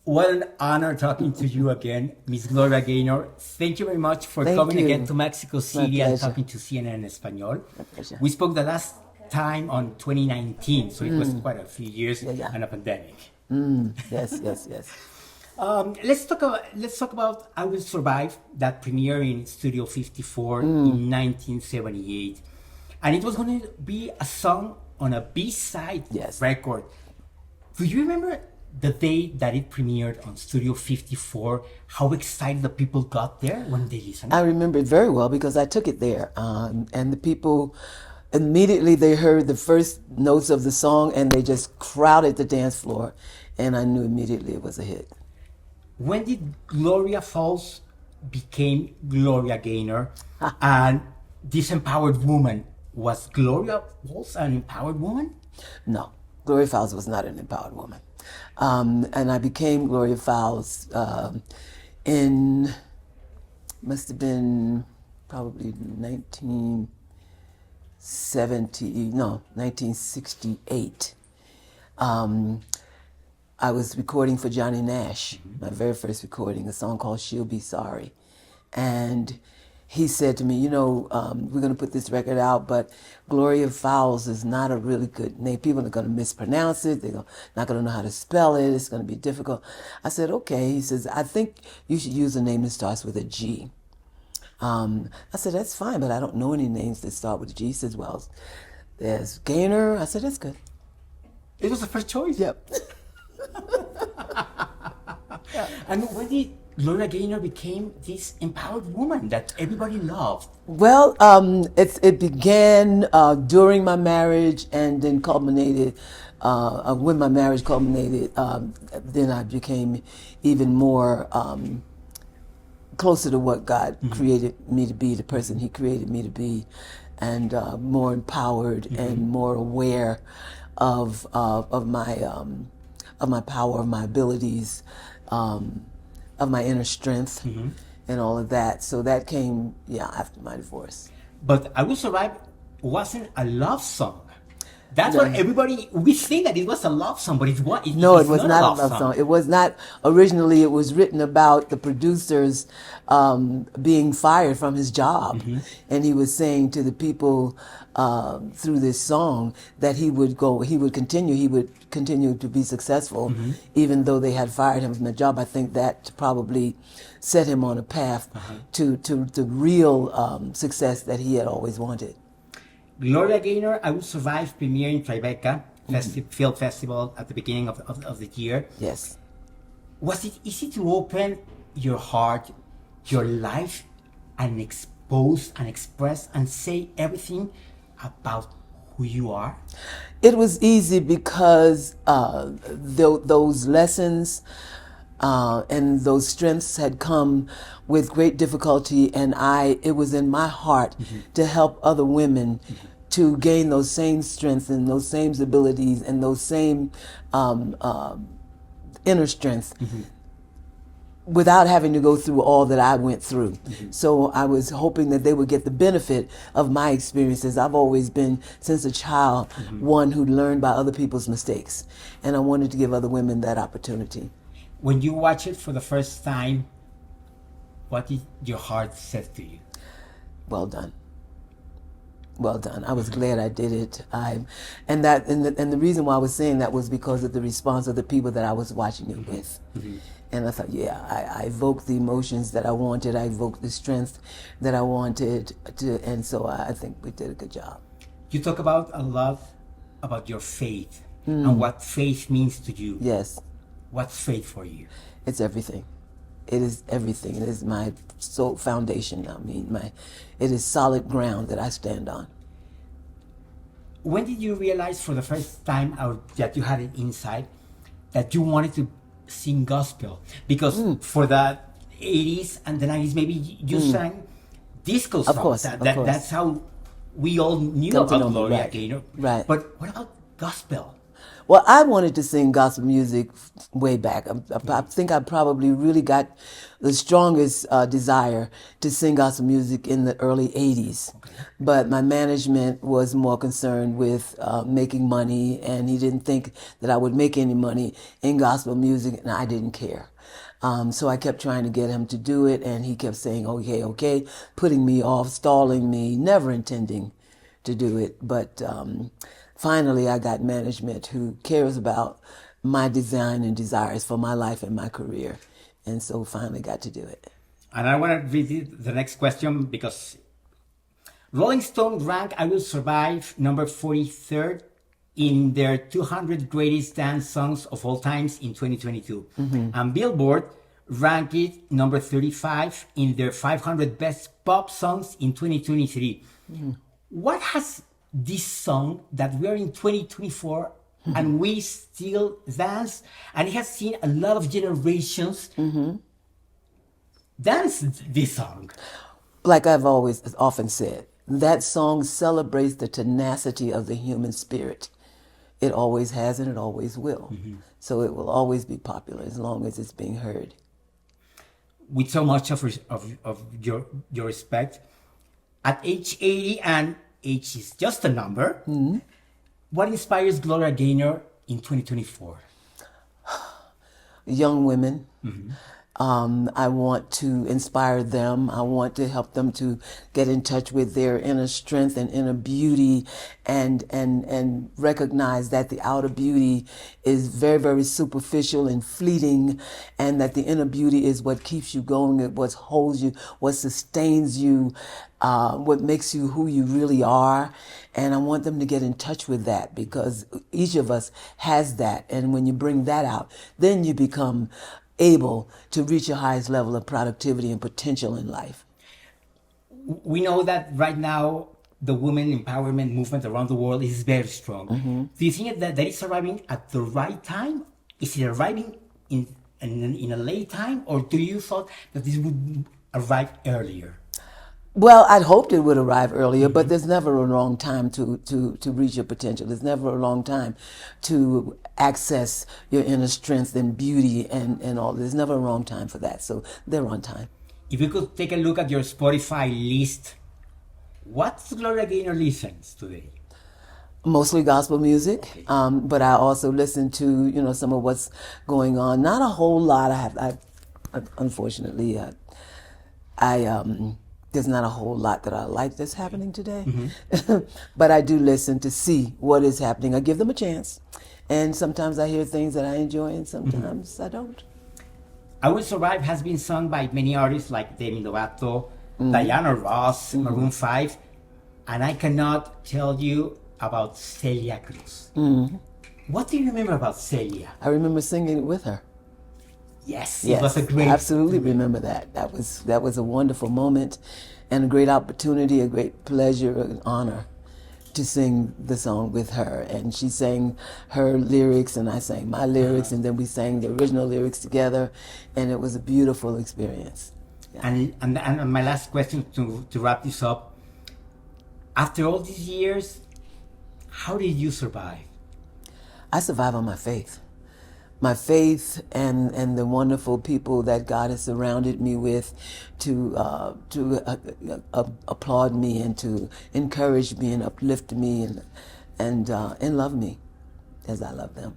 what an honor talking to you again, Miss Gloria Gaynor. Thank you very much for Thank coming you. again to Mexico City and pleasure. talking to CNN Español. My pleasure. We spoke the last time on 2019, so it was quite a few years Yeah. and a pandemic. Yes. Let's talk about "I Will Survive" that premiered in Studio 54 in 1978, and it was going to be a song on a B-side Yes. record. Do you remember the day that it premiered on Studio 54? How excited the people got there when they listened? I remember it very well because I took it there, and the people immediately they heard the first notes of the song and they just crowded the dance floor, and I knew immediately it was a hit. When did Gloria Falls became Gloria Gaynor, and this empowered woman? Was Gloria Falls an empowered woman? No, Gloria Fowles was not an empowered woman. And I became Gloria Fowles in, must have been probably 1968. I was recording for Johnny Nash, my very first recording, a song called She'll Be Sorry. And he said to me, we're going to put this record out, but Gloria Fowles is not a really good name. People are going to mispronounce it. They're not going to know how to spell it. It's going to be difficult. I said, okay. He says, I think you should use a name that starts with a G. I said, that's fine, but I don't know any names that start with a G. He says, well, there's Gaynor. I said, that's good. It was the first choice. Yep. And when did Gloria Gaynor became this empowered woman that everybody loved? Well, it began during my marriage and then culminated, when my marriage culminated, then I became even more closer to what God created me to be, the person He created me to be, and more empowered and more aware of my power, of my abilities, of my inner strength, and all of that. So that came, after my divorce. But "I Will Survive" wasn't a love song. That's what everybody, we think that it was a love song, but No, it was not a love song. It was not, originally it was written about the producers being fired from his job. And he was saying to the people through this song that he would continue to be successful even though they had fired him from the job. I think that probably set him on a path to the real success that he had always wanted. Gloria Gaynor, "I Will Survive" premiered in Tribeca Film Festival at the beginning of the year. Yes. Was it easy to open your heart, your life, and expose and express and say everything about who you are? It was easy because those lessons and those strengths had come with great difficulty, and it was in my heart to help other women to gain those same strengths and those same abilities and those same inner strength without having to go through all that I went through. So I was hoping that they would get the benefit of my experiences. I've always been, since a child, one who learned by other people's mistakes, and I wanted to give other women that opportunity. When you watch it for the first time, what did your heart say to you? Well done. Well done. I was glad I did it. And the reason why I was saying that was because of the response of the people that I was watching it with. And I thought, I evoked the emotions that I wanted. I evoked the strength that I wanted to, and so I think we did a good job. You talk about a lot about your faith and what faith means to you. Yes. What's faith for you? It's everything. It is everything. It is my soul foundation. It is solid ground that I stand on. When did you realize for the first time that you had an insight that you wanted to sing gospel? Because for the 80s and the 90s, maybe you sang disco songs. Of course. That's how we all knew about Gloria Gaynor. Right. But what about gospel? Well, I wanted to sing gospel music way back. I think I probably really got the strongest desire to sing gospel music in the early 80s. Okay. But my management was more concerned with making money, and he didn't think that I would make any money in gospel music, and I didn't care. So I kept trying to get him to do it, and he kept saying, okay, okay, putting me off, stalling me, never intending to do it. But finally, I got management who cares about my design and desires for my life and my career. And so finally got to do it. And I want to read the next question because Rolling Stone ranked I Will Survive number 43rd in their 200 greatest dance songs of all times in 2022. And Billboard ranked it number 35 in their 500 best pop songs in 2023. What has this song that we are in 2024 and we still dance, and it has seen a lot of generations dance this song? Like I've always often said, that song celebrates the tenacity of the human spirit. It always has and it always will. So it will always be popular as long as it's being heard. With so much of your respect, at age 80, and age is just a number, what inspires Gloria Gaynor in 2024? Young women. I want to inspire them. I want to help them to get in touch with their inner strength and inner beauty, and recognize that the outer beauty is very, very superficial and fleeting, and that the inner beauty is what keeps you going, what holds you, what sustains you, what makes you who you really are. And I want them to get in touch with that, because each of us has that. And when you bring that out, then you become able to reach your highest level of productivity and potential in life. We know that right now the women empowerment movement around the world is very strong. Do you think that it's arriving at the right time? Is it arriving in a late time, or do you thought that this would arrive earlier? Well, I'd hoped it would arrive earlier, but there's never a wrong time to reach your potential. There's never a wrong time to access your inner strength and beauty and all. There's never a wrong time for that. So they're on time. If you could take a look at your Spotify list, what's Gloria Gaynor listens today? Mostly gospel music, but I also listen to some of what's going on. Not a whole lot. Unfortunately, there's not a whole lot that I like that's happening today. But I do listen to see what is happening. I give them a chance. And sometimes I hear things that I enjoy, and sometimes I don't. I Will Survive has been sung by many artists like Demi Lovato, Diana Ross, Maroon 5, and I cannot tell you about Celia Cruz. What do you remember about Celia? I remember singing it with her. Yes, it was a great... Absolutely remember that. That was a wonderful moment and a great opportunity, a great pleasure, an honor to sing the song with her. And she sang her lyrics and I sang my lyrics, and then we sang the original lyrics together, and it was a beautiful experience. Yeah. And my last question to wrap this up, after all these years, how did you survive? I survive on my faith. My faith and the wonderful people that God has surrounded me with to applaud me and to encourage me and uplift me and love me as I love them.